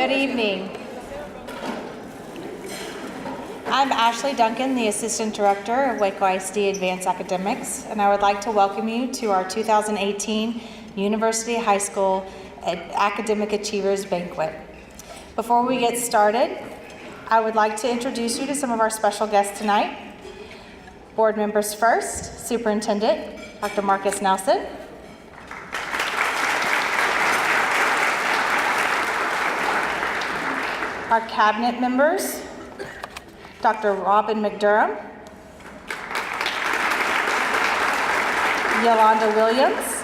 Good evening. I'm Ashley Duncan, the Assistant Director of Waco ISD Advanced Academics, and I would like to welcome you to our 2018 University High School Academic Achievers Banquet. Before we get started, I would like to introduce you to some of our special guests tonight. Board members first, Superintendent Dr. Marcus Nelson. Our cabinet members, Dr. Robin McDurham, Yolanda Williams,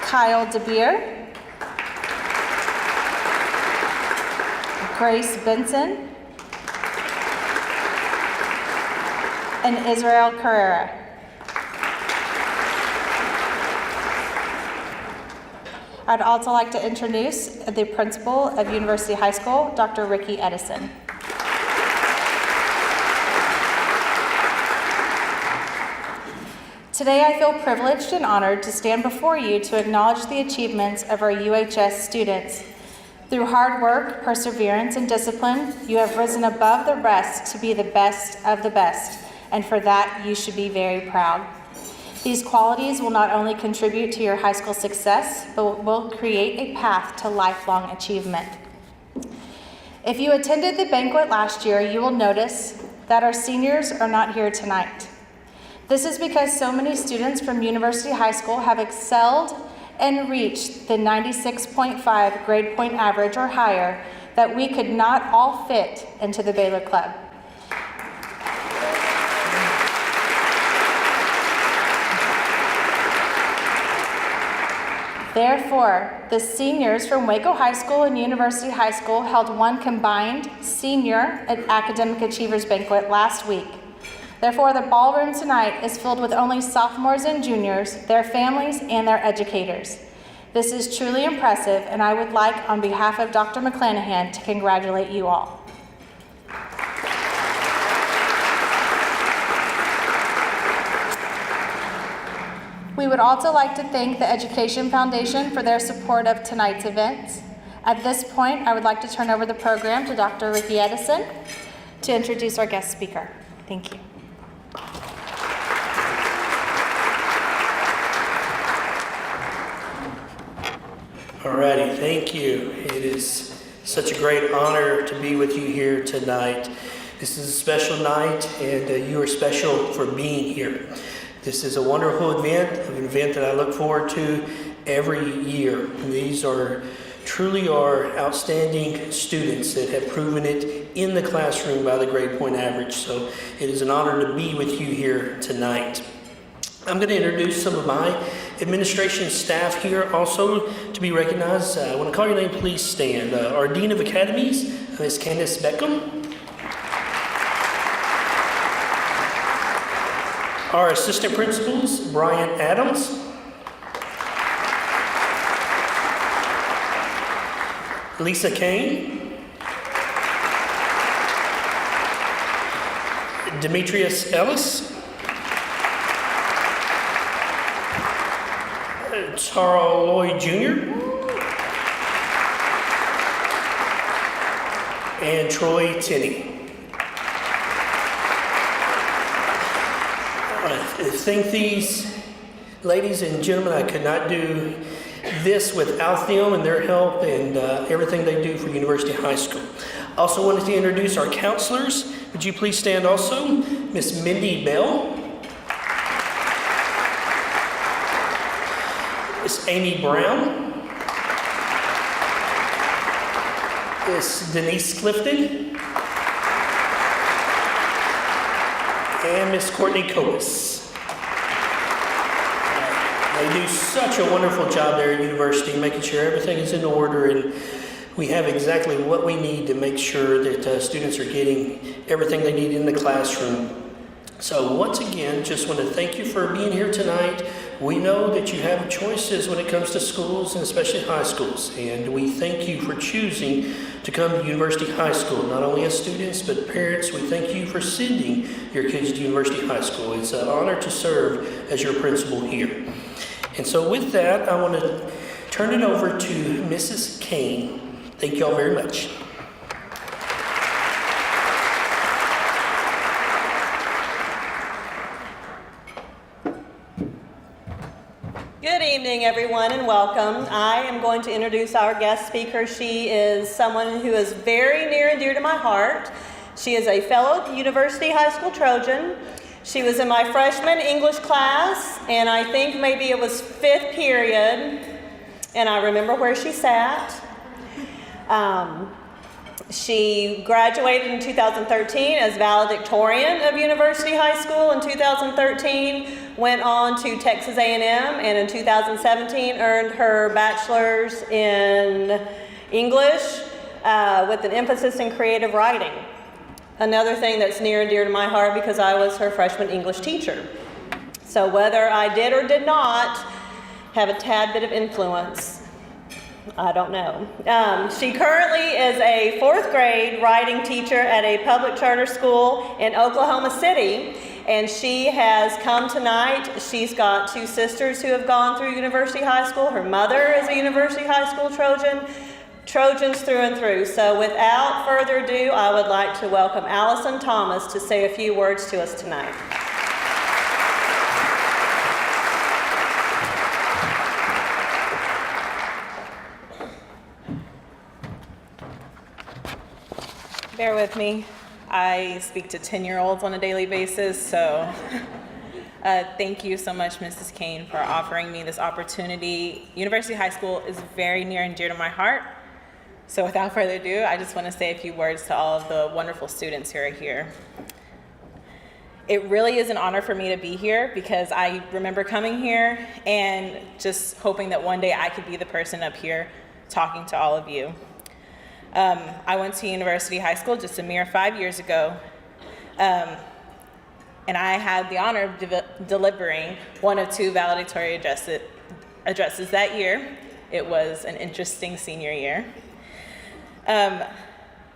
Kyle DeBeer, Grace Benson, and Israel Carrera. I'd also like to introduce the principal of University High School, Dr. Ricky Edison. Today I feel privileged and honored to stand before you to acknowledge the achievements of our UHS students. Through hard work, perseverance, and discipline, you have risen above the rest to be the best of the best, and for that you should be very proud. These qualities will not only contribute to your high school success, but will create a path to lifelong achievement. If you attended the banquet last year, you will notice that our seniors are not here tonight. This is because so many students from University High School have excelled and reached the 96.5 grade point average or higher that we could not all fit into the Baylor Club. Therefore, the seniors from Waco High School and University High School held one combined senior academic achievers banquet last week. Therefore, the ballroom tonight is filled with only sophomores and juniors, their families, and their educators. This is truly impressive, and I would like, on behalf of Dr. McClanahan, to congratulate you all. We would also like to thank the Education Foundation for their support of tonight's events. At this point, I would like to turn over the program to Dr. Ricky Edison to introduce our guest speaker. Thank you. Alrighty, thank you. It is such a great honor to be with you here tonight. This is a special night, and you are special for being here. This is a wonderful event, an event that I look forward to every year. These are truly our outstanding students that have proven it in the classroom by the grade point average. So it is an honor to be with you here tonight. I'm going to introduce some of my administration staff here also to be recognized. I want to call your name, please stand. Our Dean of Academies, Ms. Candace Beckham. Our assistant principals, Brian Adams, Lisa Kane, Demetrius Ellis, Charles Lloyd Jr., and Troy Tinney. I thank these ladies and gentlemen. I could not do this without them and their help and everything they do for University High School. Also wanted to introduce our counselors. Would you please stand also? Miss Mindy Bell, Miss Amy Brown, Miss Denise Clifton, and Miss Courtney Copus. They do such a wonderful job there at university, making sure everything is in order, and we have exactly what we need to make sure that students are getting everything they need in the classroom. So once again, just want to thank you for being here tonight. We know that you have choices when it comes to schools, and especially high schools, and we thank you for choosing to come to University High School. Not only as students, but parents, we thank you for sending your kids to University High School. It's an honor to serve as your principal here. And so with that, I want to turn turn it over to Mrs. Kane. Thank you all very much. Good evening, everyone, and welcome. I am going to introduce our guest speaker. She is someone who is very near and dear to my heart. She is a fellow University High School Trojan. She was in my freshman English class, and I think maybe it was 5th period, and I remember where she sat. She graduated in 2013 as valedictorian of University High School. In 2013, went on to Texas A&M, and in 2017 earned her bachelor's in English with an emphasis in creative writing. Another thing that's near and dear to my heart because I was her freshman English teacher. So whether I did or did not have a tad bit of influence, I don't know. She currently is a 4th grade writing teacher at a public charter school in Oklahoma City, and she has come tonight. She's got 2 sisters who have gone through University High School. Her mother is a University High School Trojan, Trojans through and through. So without further ado, I would like to welcome Allison Thomas to say a few words to us tonight. Bear with me. I speak to 10-year-olds on a daily basis, so thank you so much, Mrs. Kane, for offering me this opportunity. University High School is very near and dear to my heart, so without further ado, I just want to say a few words to all of the wonderful students who are here. It really is an honor for me to be here because I remember coming here and just hoping that one day I could be the person up here talking to all of you. I went to University High School just a mere 5 years ago, and I had the honor of delivering one of 2 valedictory addresses that year. It was an interesting senior year. That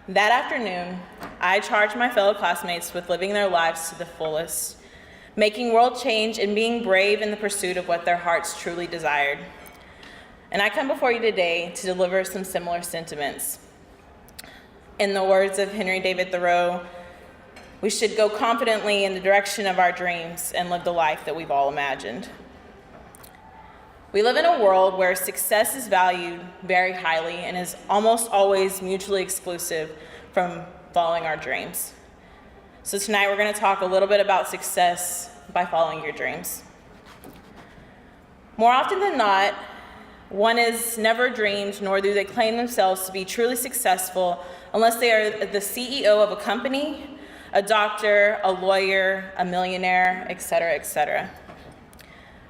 afternoon, I charged my fellow classmates with living their lives to the fullest, making world change and being brave in the pursuit of what their hearts truly desired. And I come before you today to deliver some similar sentiments. In the words of Henry David Thoreau, we should go confidently in the direction of our dreams and live the life that we've all imagined. We live in a world where success is valued very highly and is almost always mutually exclusive from following our dreams. So tonight we're going to talk a little bit about success by following your dreams. More often than not, one is never dreamed, nor do they claim themselves to be truly successful unless they are the CEO of a company, a doctor, a lawyer, a millionaire, etc., etc.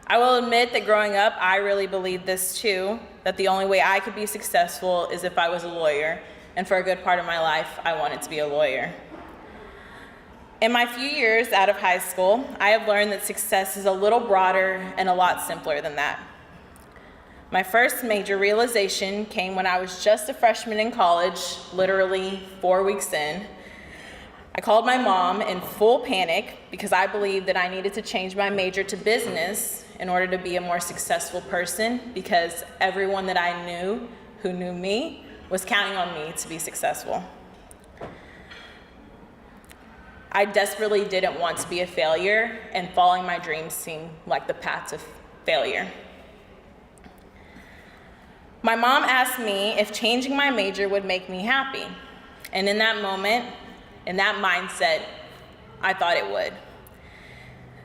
I will admit that growing up, I really believed this too, that the only way I could be successful is if I was a lawyer, and for a good part of my life, I wanted to be a lawyer. In my few years out of high school, I have learned that success is a little broader and a lot simpler than that. My first major realization came when I was just a freshman in college, literally 4 weeks in. I called my mom in full panic because I believed that I needed to change my major to business in order to be a more successful person because everyone that I knew who knew me was counting on me to be successful. I desperately didn't want to be a failure, and following my dreams seemed like the path to failure. My mom asked me if changing my major would make me happy. And in that moment, in that mindset, I thought it would.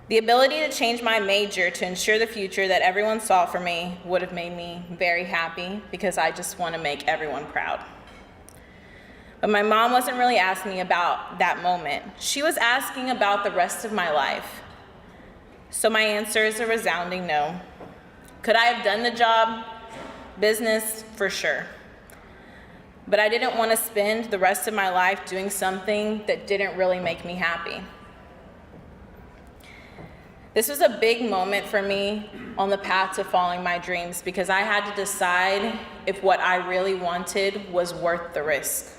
The ability to change my major to ensure the future that everyone saw for me would have made me very happy because I just want to make everyone proud. But my mom wasn't really asking me about that moment. She was asking about the rest of my life. So my answer is a resounding no. Could I have done the job? Business, for sure. But I didn't want to spend the rest of my life doing something that didn't really make me happy. This was a big moment for me on the path to following my dreams because I had to decide if what I really wanted was worth the risk.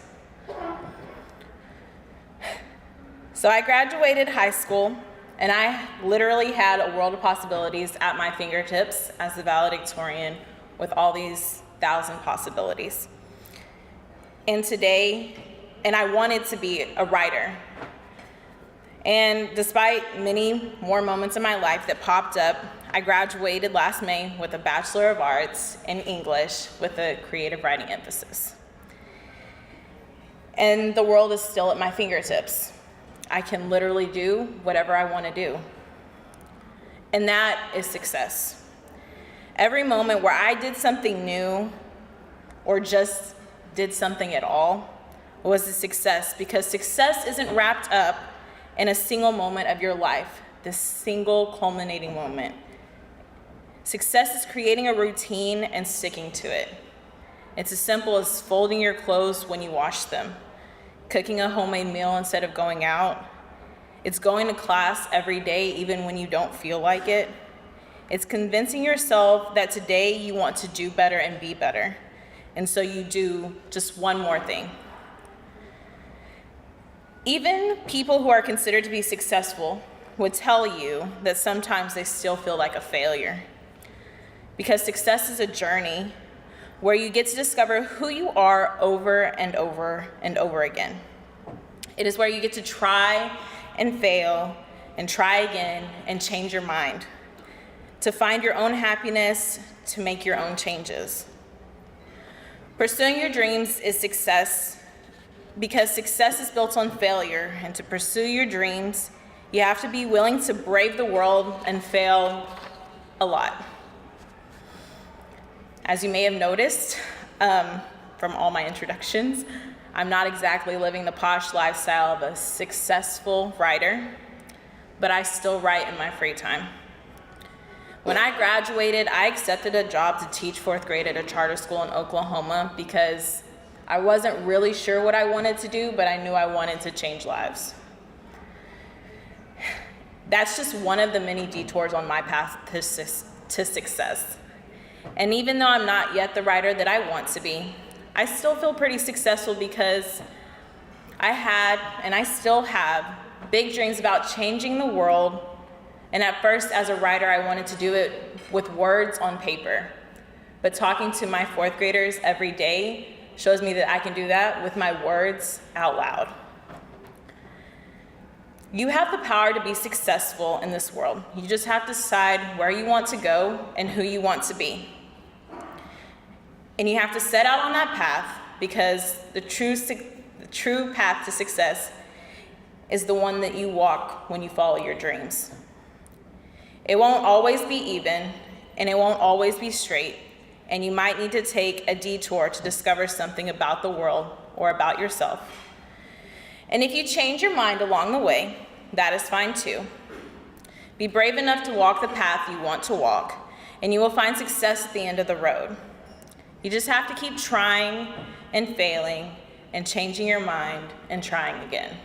So I graduated high school, and I literally had a world of possibilities at my fingertips as the valedictorian with all these 1,000 possibilities. And I wanted to be a writer. And despite many more moments in my life that popped up, I graduated last May with a Bachelor of Arts in English with a creative writing emphasis. And the world is still at my fingertips. I can literally do whatever I want to do. And that is success. Every moment where I did something new or just did something at all was a success, because success isn't wrapped up in a single moment of your life, this single culminating moment. Success is creating a routine and sticking to it. It's as simple as folding your clothes when you wash them, cooking a homemade meal instead of going out. It's going to class every day even when you don't feel like it. It's convincing yourself that today you want to do better and be better, and so you do just one more thing. Even people who are considered to be successful would tell you that sometimes they still feel like a failure, because success is a journey where you get to discover who you are over and over and over again. It is where you get to try and fail and try again and change your mind, to find your own happiness, to make your own changes. Pursuing your dreams is success, because success is built on failure, and to pursue your dreams, you have to be willing to brave the world and fail a lot. As you may have noticed from all my introductions, I'm not exactly living the posh lifestyle of a successful writer, but I still write in my free time. When I graduated, I accepted a job to teach 4th grade at a charter school in Oklahoma because I wasn't really sure what I wanted to do, but I knew I wanted to change lives. That's just one of the many detours on my path to success. And even though I'm not yet the writer that I want to be, I still feel pretty successful because I had, and I still have, big dreams about changing the world. And at first, as a writer, I wanted to do it with words on paper. But talking to my 4th graders every day shows me that I can do that with my words out loud. You have the power to be successful in this world. You just have to decide where you want to go and who you want to be. And you have to set out on that path, because the true path to success is the one that you walk when you follow your dreams. It won't always be even, and it won't always be straight, and you might need to take a detour to discover something about the world or about yourself. And if you change your mind along the way, that is fine too. Be brave enough to walk the path you want to walk, and you will find success at the end of the road. You just have to keep trying and failing and changing your mind and trying again.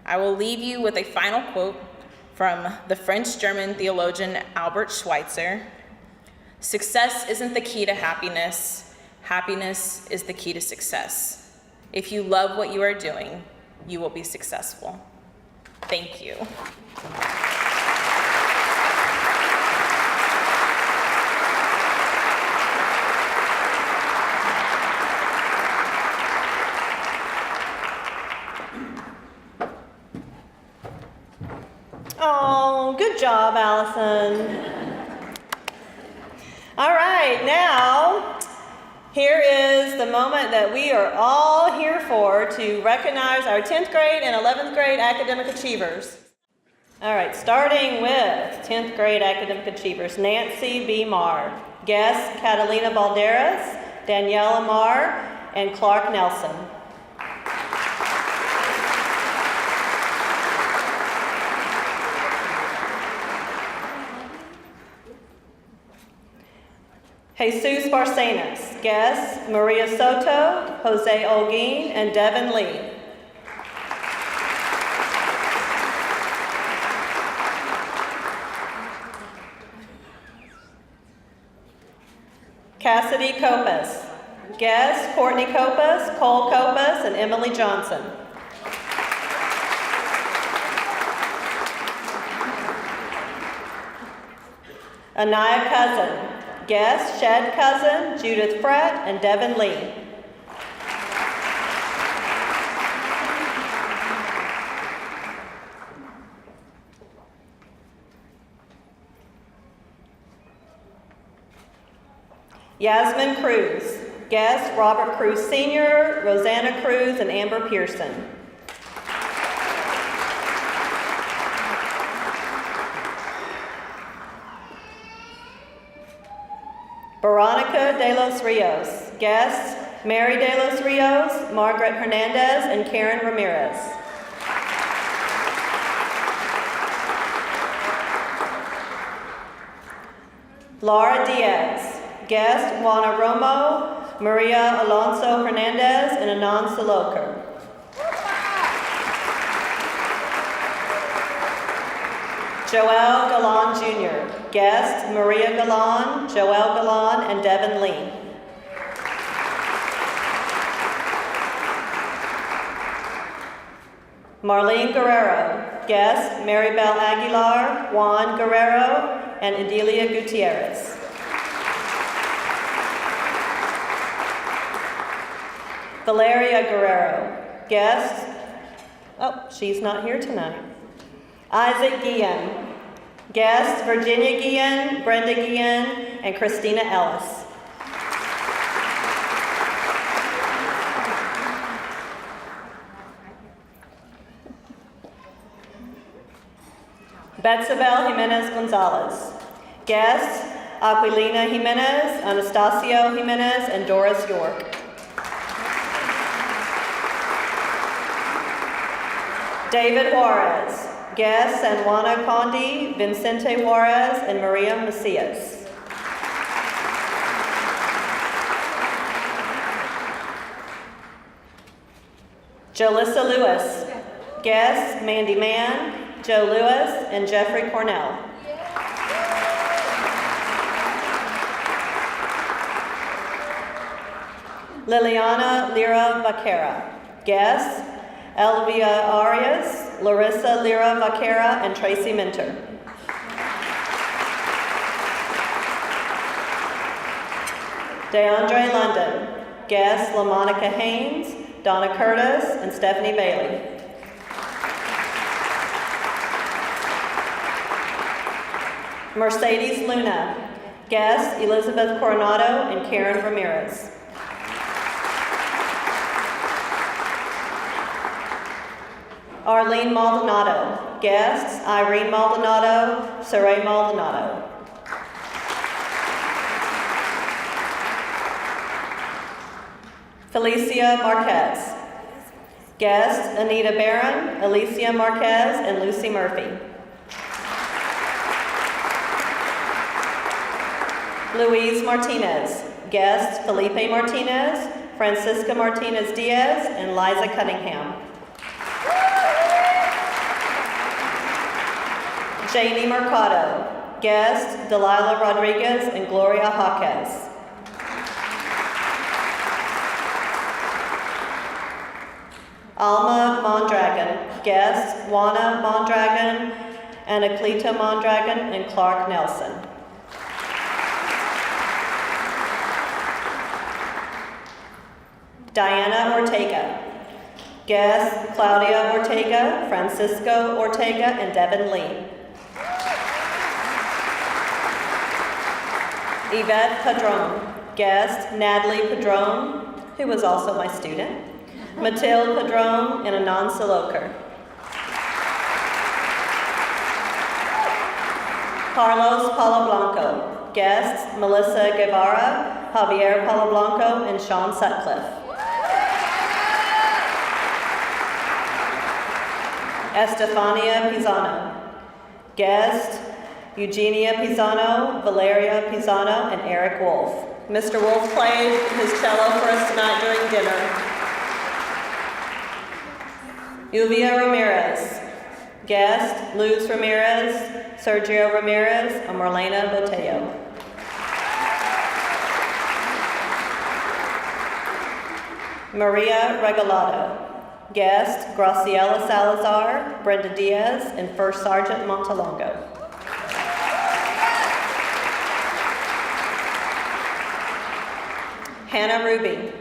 I will leave you with a final quote from the French-German theologian Albert Schweitzer. Success isn't the key to happiness. Happiness is the key to success. If you love what you are doing, you will be successful. Thank you. Oh, good job, Allison. All right, now, here is the moment that we are all here for to recognize our 10th grade and 11th grade academic achievers. All right, starting with 10th grade academic achievers, Nancy B. Marr, guests Catalina Balderas, Daniela Marr, and Clark Nelson. Jesus Barcenas, guests Maria Soto, Jose Olguin, and Devin Lee. Cassidy Copas, guests Courtney Copas, Cole Copas, and Emily Johnson. Anaya Cousin, Guests, Shad Cousin, Judith Frett, and Devin Lee. Yasmin Cruz. Guests, Robert Cruz Sr., Rosanna Cruz, and Amber Pearson. Veronica de los Rios. Guests, Mary de los Rios, Margaret Hernandez, and Karen Ramirez. Laura Diaz. Guest, Juana Romo, Maria Alonso Hernandez, and Anand Salokar. Joel Galan Jr. Guest, Maria Galan, Joel Galan, and Devin Lee. Marlene Guerrero. Guest, Maribel Aguilar, Juan Guerrero, and Adelia Gutierrez. Valeria Guerrero. Guest, she's not here tonight. Isaac Guillen. Guests, Virginia Guillen, Brenda Guillen, and Christina Ellis. Betsabel Jimenez Gonzalez. Guests, Aquilina Jimenez, Anastasio Jimenez, and Doris York. David Juarez. Guests, San Juana Condi, Vincente Juarez, and Maria Macias. Jalissa Lewis. Guests, Mandy Mann, Joe Lewis, and Jeffrey Cornell. Liliana Lira Vaquera. Guests, Elvia Arias, Larissa Lira Vaquera, and Tracy Minter. DeAndre London. Guests, LaMonica Haynes, Donna Curtis, and Stephanie Bailey. Mercedes Luna. Guests, Elizabeth Coronado and Karen Ramirez. Arlene Maldonado. Guests, Irene Maldonado, Saray Maldonado. Felicia Marquez. Guests, Anita Barron, Alicia Marquez, and Lucy Murphy. Louise Martinez. Guests, Felipe Martinez, Francisca Martinez Diaz, and Liza Cunningham. Janie Mercado. Guests, Delilah Rodriguez and Gloria Jaquez. Alma Mondragon. Guests, Juana Mondragon, Anacleta Mondragon, and Clark Nelson. Diana Ortega. Guests, Claudia Ortega, Francisco Ortega, and Devin Lee. Yvette Padron. Guest, Natalie Padron, who was also my student. Mathilde Padron and Anand Salokar. Carlos Palablanco. Guests, Melissa Guevara, Javier Palablanco, and Sean Sutcliffe. Estefania Pisano. Guest, Eugenia Pisano, Valeria Pisano, and Eric Wolf. Mr. Wolf played his cello for us tonight during dinner. Uvia Ramirez. Guest, Luz Ramirez, Sergio Ramirez, and Marlena Botello. Maria Regalado. Guest, Graciela Salazar, Brenda Diaz, and First Sergeant Montalongo. Hannah Ruby.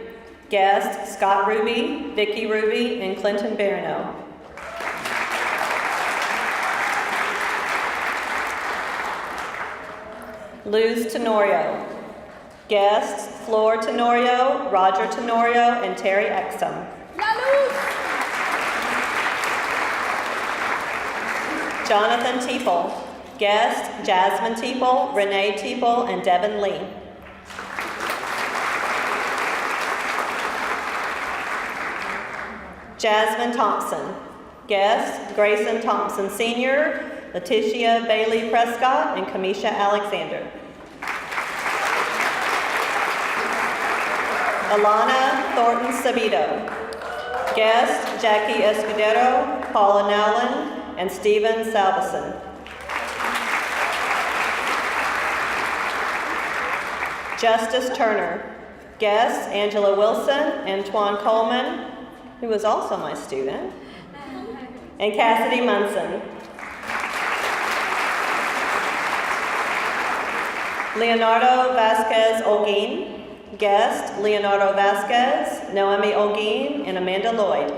Guests, Scott Ruby, Vicky Ruby, and Clinton Barano. Luz Tenorio. Guests, Flor Tenorio, Roger Tenorio, and Terry Exum. Jonathan Teeple. Guests, Jasmine Teeple, Renee Teeple, and Devin Lee. Jasmine Thompson. Guests, Grayson Thompson Sr., Letitia Bailey Prescott, and Kamisha Alexander. Alana Thornton Sabito. Guests, Jackie Escudero, Paula Nowlin, and Stephen Salveson. Justice Turner. Guests, Angela Wilson, Antoine Coleman, who was also my student, and Cassidy Munson. Leonardo Vasquez Olguin. Guest, Leonardo Vasquez, Noemi Olguin, and Amanda Lloyd.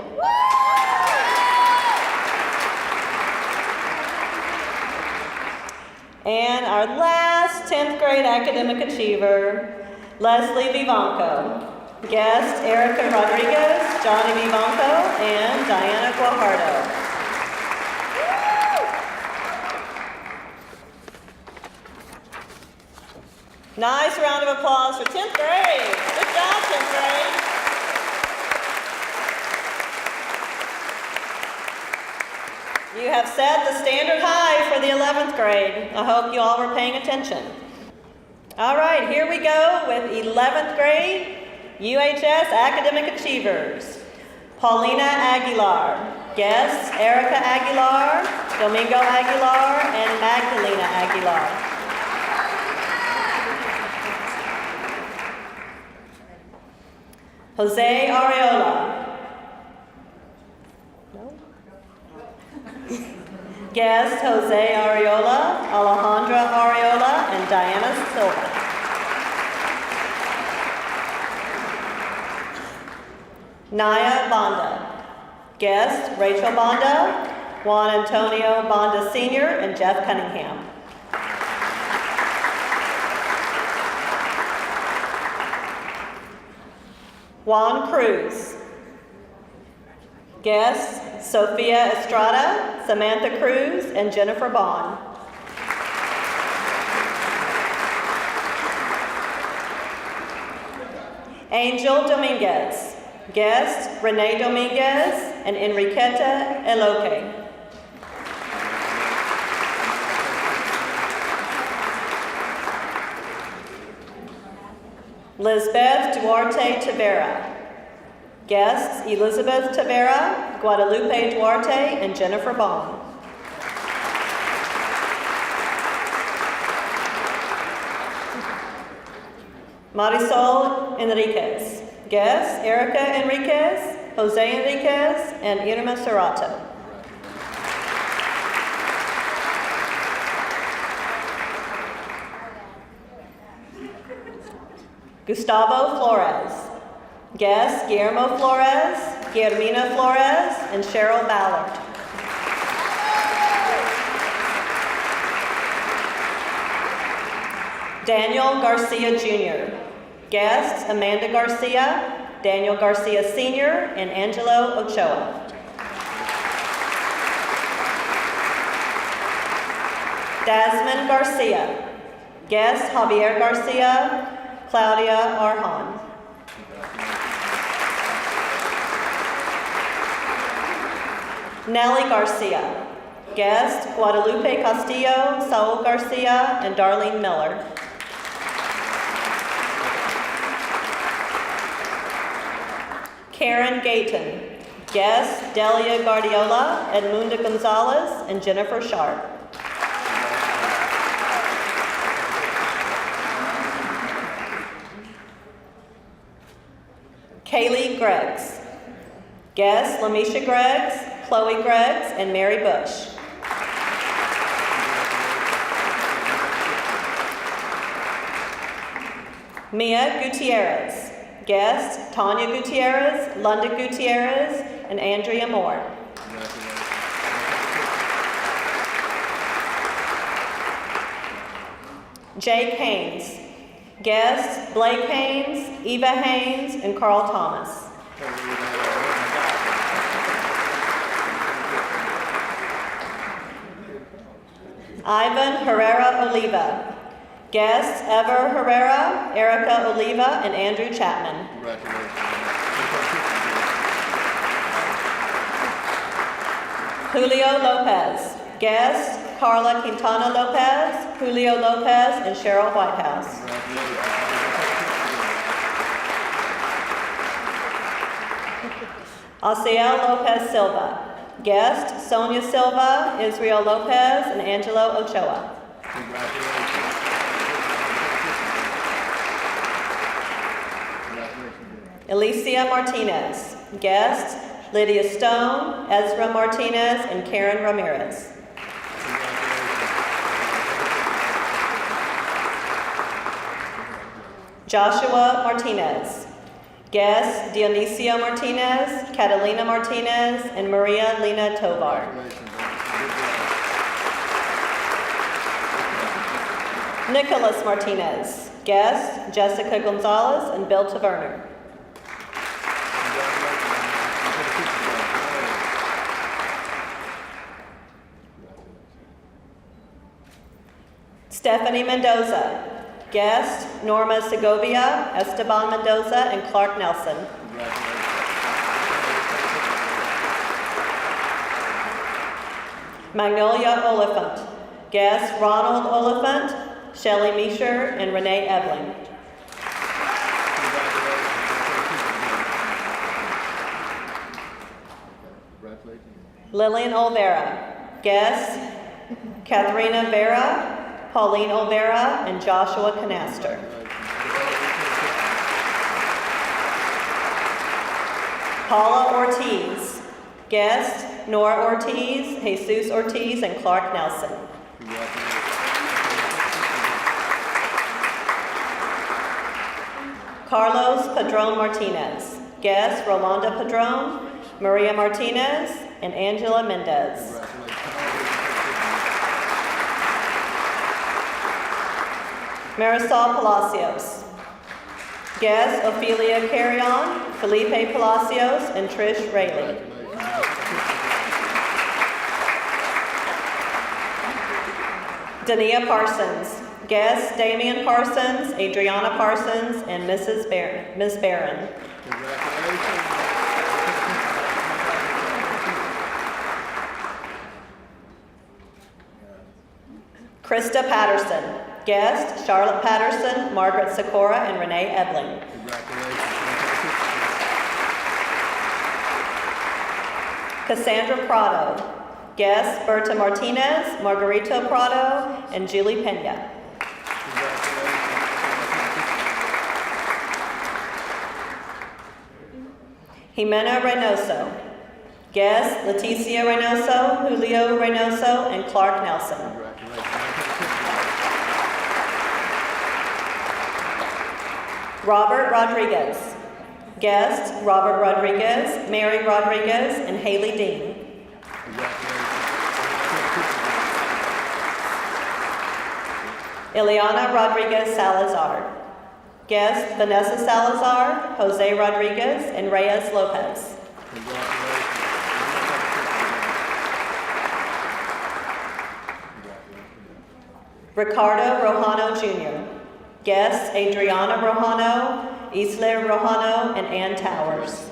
And our last 10th grade academic achiever, Leslie Vivanco. Guest, Erica Rodriguez, Johnny Vivanco, and Diana Guajardo. Nice round of applause for 10th grade. Good job, 10th grade. You have set the standard high for the 11th grade. I hope you all were paying attention. All right, here we go with 11th grade UHS academic achievers. Paulina Aguilar. Guests, Erica Aguilar, Domingo Aguilar, and Magdalena Aguilar. Jose Areola. No? Guest, Jose Areola, Alejandra Areola, and Diana Silva. Naya Banda. Guest, Rachel Banda, Juan Antonio Banda Sr., and Jeff Cunningham. Juan Cruz. Guests, Sophia Estrada, Samantha Cruz, and Jennifer Bond. Angel Dominguez. Guests, Renee Dominguez and Enriqueta Eloque. Lisbeth Duarte Tavera. Guests, Elizabeth Tavera, Guadalupe Duarte, and Jennifer Baum. Marisol Enriquez. Guests, Erica Enriquez, Jose Enriquez, and Irma Serrato. Gustavo Flores. Guests, Guillermo Flores, Guillermina Flores, and Cheryl Ballard. Daniel Garcia Jr. Guests, Amanda Garcia, Daniel Garcia Sr., and Angelo Ochoa. Dasmond Garcia. Guests, Javier Garcia, Claudia Arjan. Nelly Garcia. Guests, Guadalupe Castillo, Saul Garcia, and Darlene Miller. Karen Gayton. Guests, Delia Guardiola, Edmunda Gonzalez, and Jennifer Sharp. Kaylee Greggs. Guests, Lamisha Greggs, Chloe Greggs, and Mary Bush. Mia Gutierrez. Guests, Tanya Gutierrez, London Gutierrez, and Andrea Moore. Jake Haynes. Guests, Blake Haynes, Eva Haynes, and Carl Thomas. Ivan Herrera Oliva. Guests, Ever Herrera, Erica Oliva, and Andrew Chapman. Julio Lopez. Guests, Carla Quintana Lopez, Julio Lopez, and Cheryl Whitehouse. Asiel Lopez Silva. Guest, Sonia Silva, Israel Lopez, and Angelo Ochoa. Alicia Martinez. Guest, Lydia Stone, Ezra Martinez, and Karen Ramirez. Joshua Martinez. Guests, Dionisio Martinez, Catalina Martinez, and Maria Lena Tovar. Nicholas Martinez. Guests, Jessica Gonzalez and Bill Taverner. Stephanie Mendoza. Guests, Norma Segovia, Esteban Mendoza, and Clark Nelson. Magnolia Oliphant. Guests, Ronald Oliphant, Shelley Meisher, and Renee Ebling. Lillian Olvera. Guests, Katharina Vera, Pauline Olvera, and Joshua Canaster. Paula Ortiz. Guests, Nora Ortiz, Jesus Ortiz, and Clark Nelson. Carlos Padron Martinez. Guests, Rolanda Padron, Maria Martinez, and Angela Mendez. Marisol Palacios. Guests, Ophelia Carrion, Felipe Palacios, and Trish Rayleigh. Dania Parsons. Guests, Damian Parsons, Adriana Parsons, and Ms. Barron. Krista Patterson. Guests, Charlotte Patterson, Margaret Sikora, and Renee Ebling. Cassandra Prado. Guests, Berta Martinez, Margarito Prado, and Julie Pena. Jimena Reynoso. Guests, Leticia Reynoso, Julio Reynoso, and Clark Nelson. Robert Rodriguez. Guests, Robert Rodriguez, Mary Rodriguez, and Haley Dean. Ileana Rodriguez Salazar. Guests, Vanessa Salazar, Jose Rodriguez, and Reyes Lopez. Ricardo Rojano Jr. Guests, Adriana Rojano, Isla Rojano, and Ann Towers.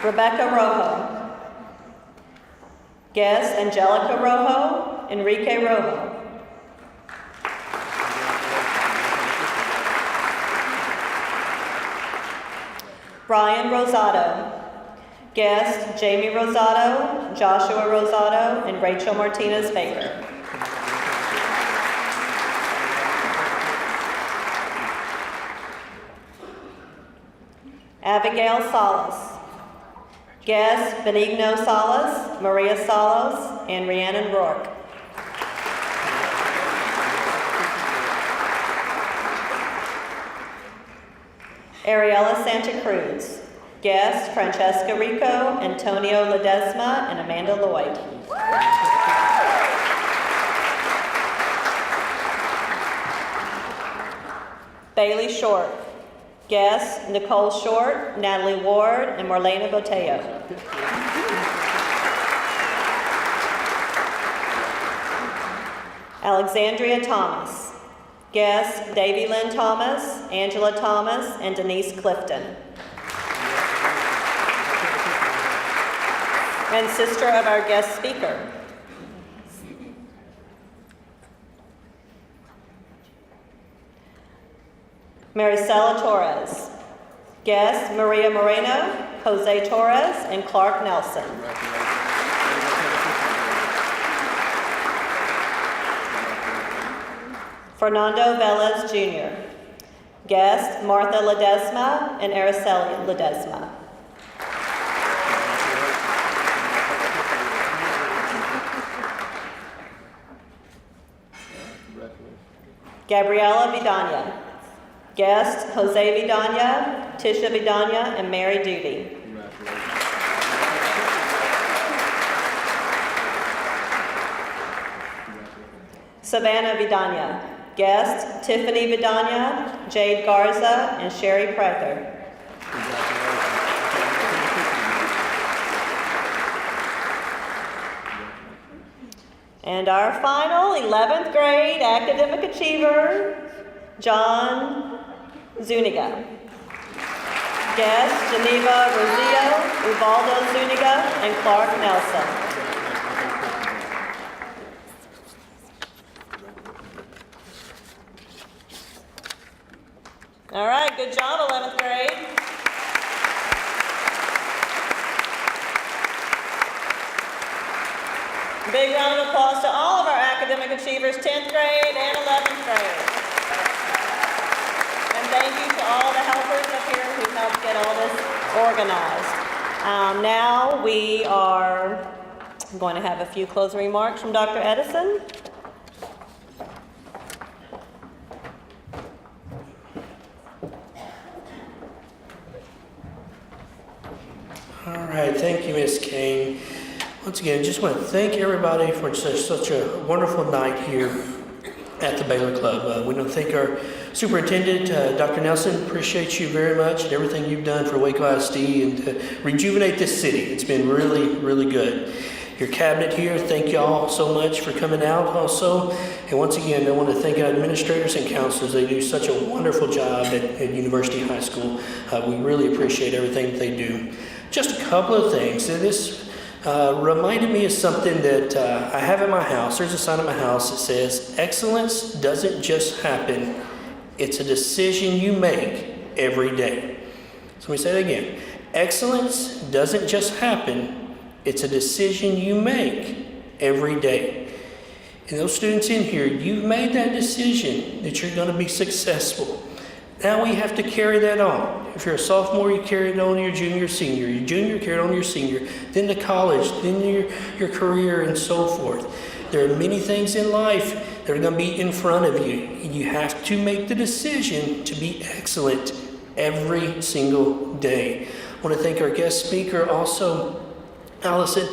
Rebecca Rojo. Guests, Angelica Rojo, Enrique Rojo. Brian Rosado. Guests, Jamie Rosado, Joshua Rosado, and Rachel Martinez Baker. Abigail Salas. Guests, Benigno Salas, Maria Salas, and Rhiannon Rourke. Ariella Santa Cruz. Guests, Francesca Rico, Antonio Ledesma, and Amanda Lloyd. Bailey Short. Guests, Nicole Short, Natalie Ward, and Marlena Boteo. Alexandria Thomas. Guests, Davy Lynn Thomas, Angela Thomas, and Denise Clifton. And sister of our guest speaker. Maricela Torres. Guests, Maria Moreno, Jose Torres, and Clark Nelson. Fernando Velez Jr. Guests, Martha Ledesma and Araceli Ledesma. Gabriela Vidania. Guests, Jose Vidania, Tisha Vidania, and Mary Duty. Savannah Vidania. Guests, Tiffany Vidania, Jade Garza, and Sherry Prather. And our final 11th grade academic achiever, John Zuniga. Guests, Geneva Rosillo, Ubaldo Zuniga, and Clark Nelson. All right, good job, 11th grade. Big round of applause to all of our academic achievers, 10th grade and 11th grade. And thank you to all the helpers up here who helped get all this organized. Now we are going to have a few closing remarks from Dr. Edison. All right, thank you, Ms. Kane. Once again, just want to thank everybody for such a wonderful night here at the Baylor Club. We want to thank our superintendent, Dr. Nelson. Appreciate you very much and everything you've done for Waco ISD and to rejuvenate this city. It's been really, really good. Your cabinet here, thank you all so much for coming out also. And once again, I want to thank our administrators and counselors. They do such a wonderful job at University High School. We really appreciate everything that they do. Just a couple of things. This reminded me of something that I have in my house. There's a sign at my house that says, "Excellence doesn't just happen, it's a decision you make every day." So let me say that again. Excellence doesn't just happen, it's a decision you make every day. And those students in here, you've made that decision that you're going to be successful. Now we have to carry that on. If you're a sophomore, you carry it on to your junior, senior. Your junior, carry it on to your senior. Then to college, then your career, and so forth. There are many things in life that are going to be in front of you. And you have to make the decision to be excellent every single day. I want to thank our guest speaker also, Allison.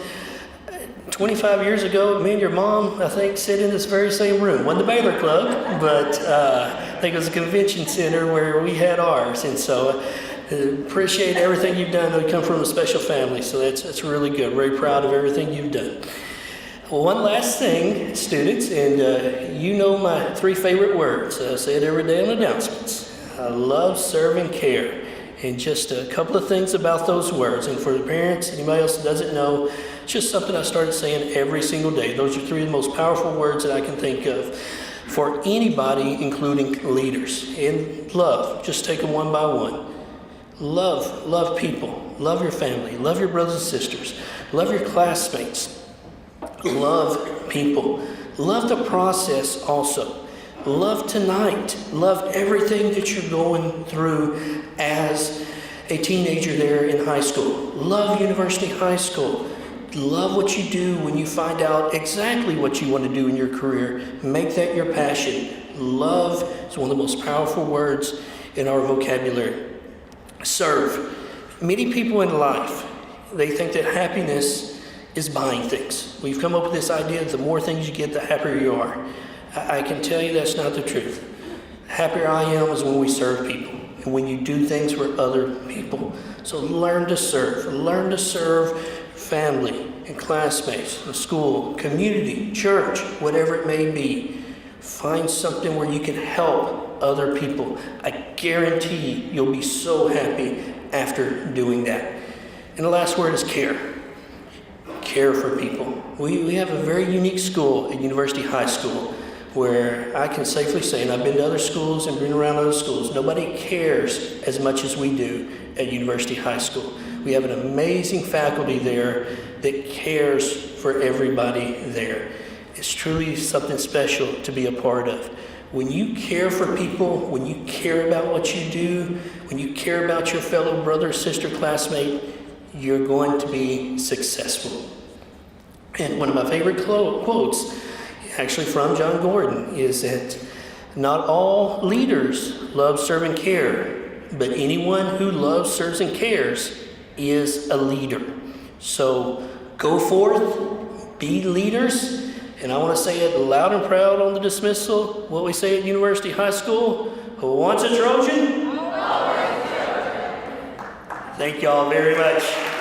25 years ago, me and your mom, I think, sit in this very same room. Wasn't the Baylor Club, but I think it was a convention center where we had ours. And so appreciate everything you've done. We come from a special family, so that's really good. Very proud of everything you've done. Well, one last thing, students, and you know my 3 favorite words. I say it every day in announcements. I love, serve, and care. And just a couple of things about those words. And for the parents, anybody else that doesn't know, it's just something I started saying every single day. Those are 3 of the most powerful words that I can think of for anybody, including leaders. And love, just take them one by one. Love people. Love your family. Love your brothers and sisters. Love your classmates. Love people. Love the process also. Love tonight. Love everything that you're going through as a teenager there in high school. Love University High School. Love what you do when you find out exactly what you want to do in your career. Make that your passion. Love is one of the most powerful words in our vocabulary. Serve. Many people in life, they think that happiness is buying things. We've come up with this idea that the more things you get, the happier you are. I can tell you that's not the truth. The happier I am is when we serve people and when you do things for other people. So learn to serve. Learn to serve family and classmates, the school, community, church, whatever it may be. Find something where you can help other people. I guarantee you'll be so happy after doing that. And the last word is care. Care for people. We have a very unique school at University High School where I can safely say, and I've been to other schools and been around other schools, nobody cares as much as we do at University High School. We have an amazing faculty there that cares for everybody there. It's truly something special to be a part of. When you care for people, when you care about what you do, when you care about your fellow brother, sister, classmate, you're going to be successful. And one of my favorite quotes, actually from John Gordon, is that not all leaders love, serve, and care, but anyone who loves, serves, and cares is a leader. So go forth, be leaders, and I want to say it loud and proud on the dismissal, what we say at University High School, who wants a Trojan? Thank y'all very much.